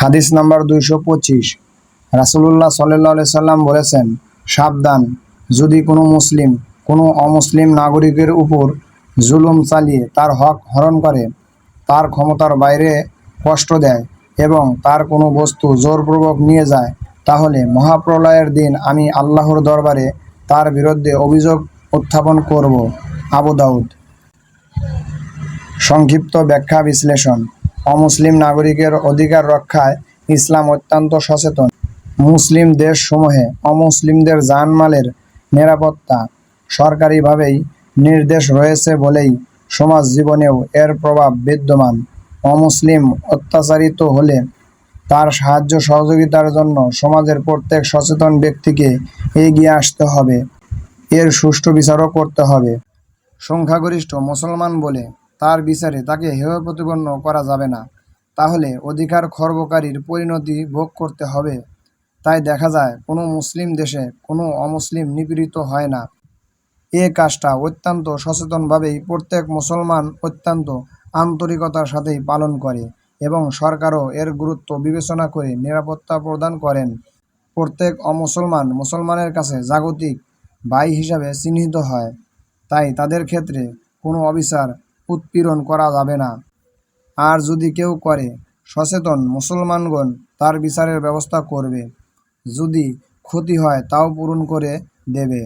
হাদিস নাম্বার 225। রাসূলুল্লাহ সাল্লাল্লাহু আলাইহি সাল্লাম বলেছেন, সাবধান, যদি কোনো মুসলিম কোনো অমুসলিম নাগরিকের উপর জুলুম চালিয়ে তার হক হরণ করে, তার ক্ষমতার বাইরে কষ্ট দেয় এবং তার কোনো বস্তু জোরপূর্বক নিয়ে যায়, তাহলে মহাপ্রলয়ের দিন আমি আল্লাহর দরবারে তার বিরুদ্ধে অভিযোগ উত্থাপন করব। আবু দাউদ। সংক্ষিপ্ত ব্যাখ্যা বিশ্লেষণ। অমুসলিম নাগরিকের অধিকার রক্ষায় ইসলাম অত্যন্ত সচেতন। মুসলিম দেশসমূহে অমুসলিমদের জানমালের নিরাপত্তা সরকারিভাবেই নির্দেশ রয়েছে বলেই সমাজ জীবনেও এর প্রভাব বিদ্যমান। অমুসলিম অত্যাচারিত হলে তার সাহায্য সহযোগিতার জন্য সমাজের প্রত্যেক সচেতন ব্যক্তিকে এগিয়ে আসতে হবে, এর সুষ্ঠু বিচারও করতে হবে। সংখ্যাগরিষ্ঠ মুসলমান বলে তার বিচারে তাকে হেয় প্রতিপন্ন করা যাবে না, তাহলে অধিকার খর্বকারীর পরিণতি ভোগ করতে হবে। তাই দেখা যায় কোনো মুসলিম দেশে কোনো অমুসলিম নিপীড়িত হয় না। এ কাজটা অত্যন্ত সচেতনভাবেই প্রত্যেক মুসলমান অত্যন্ত আন্তরিকতার সাথেই পালন করে এবং সরকারও এর গুরুত্ব বিবেচনা করে নিরাপত্তা প্রদান করেন। প্রত্যেক অমুসলমান মুসলমানের কাছে জাগতিক ভাই হিসাবে চিহ্নিত হয়, তাই তাদের ক্ষেত্রে কোনো অবিচার উৎপীড়ন করা যাবে না। আর যদি কেউ করে, সচেতন মুসলমানগণ তার বিচারের ব্যবস্থা করবে, যদি ক্ষতি হয় তাও পূরণ করে দেবে।